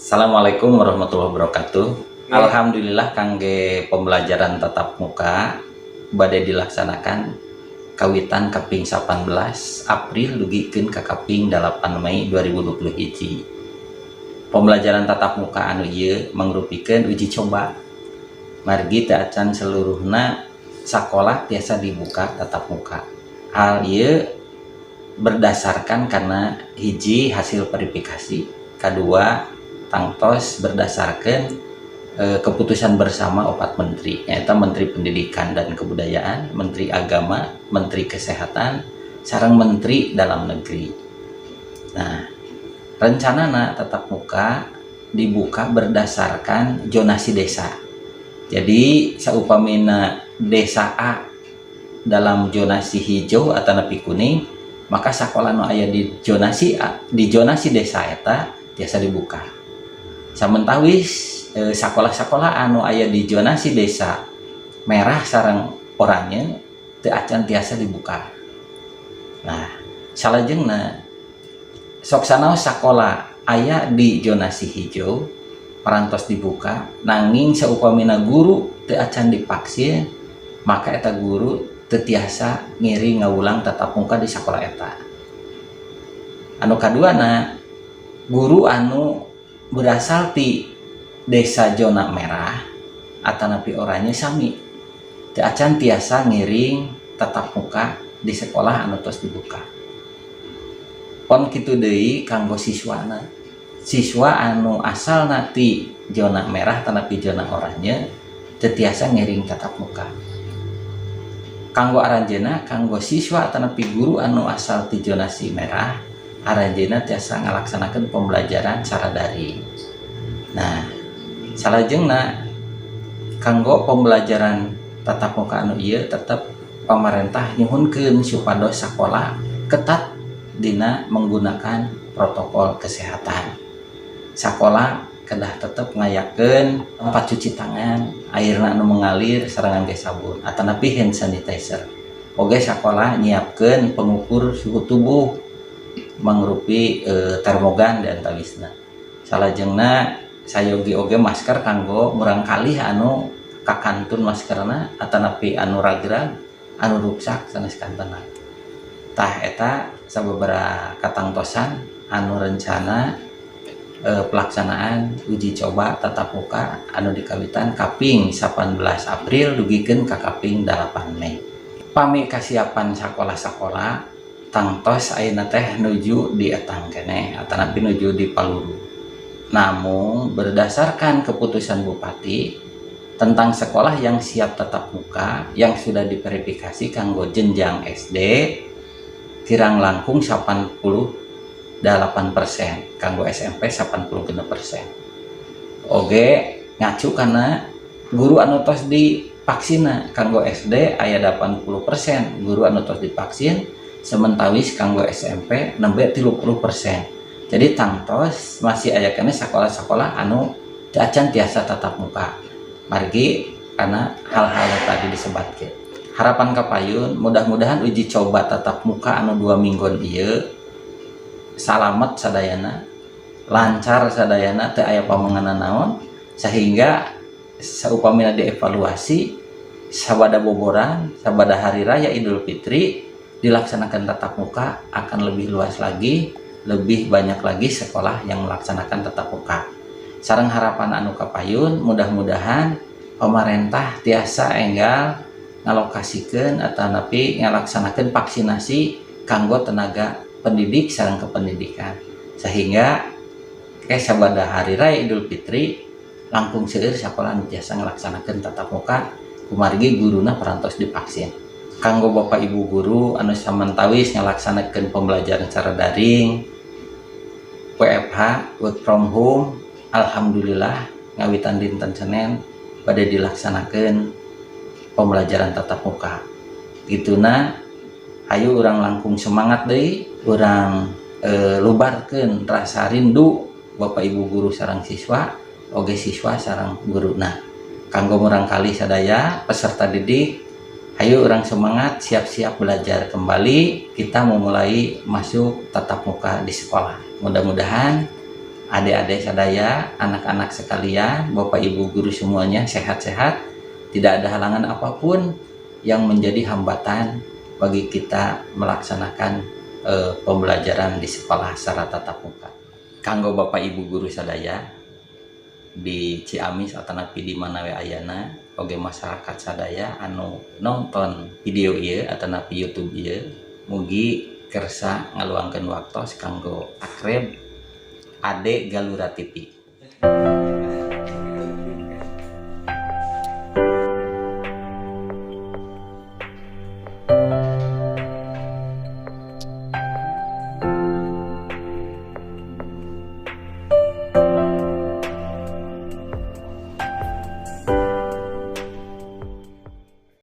Assalamualaikum warahmatullahi wabarakatuh. Alhamdulillah kangge pembelajaran tatap muka badai dilaksanakan kawitan kaping 18 April dugikeun ka kaping 8 Mei 2020 hiji. Pembelajaran tatap muka anu ieu mangrupikeun uji coba. Margi teu acan seluruhna sakola tiasa dibuka tatap muka. Hal ieu berdasarkan karena hiji hasil verifikasi, kedua tangtos berdasarkan keputusan bersama 4 menteri, yaitu Menteri Pendidikan dan Kebudayaan, Menteri Agama, Menteri Kesehatan, sareng Menteri Dalam Negeri. Nah, rencanana tatap muka dibuka berdasarkan zonasi desa. Jadi saupamina desa A dalam zonasi hijau atau nepi kuning, maka sekolah nu aya di zonasi A, di zonasi desa eta tiasa dibuka. Samentawis sekolah-sekolah anu aya di zonasi desa merah sareng oranye teu acan tiasa dibuka. Nah, salajengna sok sanaos sekolah aya di zonasi hijau parantos dibuka, nanging saupamina guru teu acan divaksin, maka eta guru teu tiasa ngiri ngawulang tatap muka di sekolah eta. Anu kaduana, guru anu berasal di desa zona merah atanapi oranye sami teu acan tiasa ngiring tatap muka di sekolah anu tos dibuka. Pon kitu deui kanggo siswana. Siswa anu asal ti zona merah tanapi zona oranye teu tiasa ngiring tatap muka. Kanggo aranjeuna kanggo siswa atanapi guru anu asal ti zonasi merah, aranjeuna tiasa ngalaksanakeun pembelajaran secara daring. Nah, salajengna kanggo pembelajaran tatap muka anu ieu tetep pamarentah nyuhunkeun supados sakola ketat dina menggunakan protokol kesehatan. Sakola kedah tetep ngayakeun tempat cuci tangan, airna anu mengalir sareng ngangge sabun atanapi hand sanitizer. Oge sakola nyiapkeun pengukur suhu tubuh mangrupi termogan dan tawisna. Salajengna sayogi oge masker kanggo murang kalih anu kakantun maskerna atanapi anu ragrag anu ruksak sanes kantena. Tah eta sababaraha katangtosan anu rencana pelaksanaan uji coba tatap muka anu dikawitan kaping 18 April dugikeun ka kaping 8 Mei. Pami kasiapan sakola-sakola tangtos ayeuna teh nuju di etang keneh atanapi nuju di Paluru. Namun berdasarkan keputusan Bupati tentang sekolah yang siap tatap muka yang sudah diverifikasi kanggo jenjang SD kirang langkung 88%, kanggo SMP 86%. Oge ngacu karena guru anu tos divaksina kanggo SD aya 80%, guru anu tos divaksin sementawis kanggo SMP nembe 30%. Jadi tangtos masih aya keneh sekolah-sekolah anu teu acan tiasa tatap muka. Margi karena hal-hal yang tadi disebatkeun. Harapan kapayun mudah-mudahan uji coba tatap muka anu 2 minggon ieu salamet sadayana, lancar sadayana, teu aya pamanganan naon sehingga saupamina dievaluasi sabada boboran, sabada hari raya Idul Fitri dilaksanakan tatap muka akan lebih luas lagi, lebih banyak lagi sekolah yang melaksanakan tatap muka. Sareng harapan anu kapayun mudah-mudahan pemerintah tiasa enggal ngalokasikeun atanapi ngalaksanakeun vaksinasi kanggo tenaga pendidik sareng kependidikan sehingga sabada hari raya Idul Fitri langkung seueur sakola anu tiasa ngalaksanakeun tatap muka kumargi guruna parantos divaksin. Kanggo Bapak Ibu guru anu samantawis ngalaksanakeun pembelajaran secara daring WFH work from home, alhamdulillah ngawitan dinten Senin pada dilaksanakeun pembelajaran tatap muka. Gituna hayu urang langkung semangat deui, urang lubarkeun rasa rindu Bapak Ibu guru sareng siswa, oge siswa sareng guruna. Kanggo murang kali sadaya peserta didik, hayu urang semangat siap-siap belajar kembali, kita memulai masuk tatap muka di sekolah. Mudah-mudahan adik-adik sadaya, anak-anak sekalian, Bapak Ibu guru semuanya sehat-sehat, tidak ada halangan apapun yang menjadi hambatan bagi kita melaksanakan pembelajaran di sekolah secara tatap muka. Kanggo Bapak Ibu guru sadaya di Ciamis atau napi di mana we ayana, oge masyarakat sadaya anu nonton video ieu atau napi YouTube ieu, mugi kersa ngaluangkeun waktos kanggo akreb Ade Galura TV.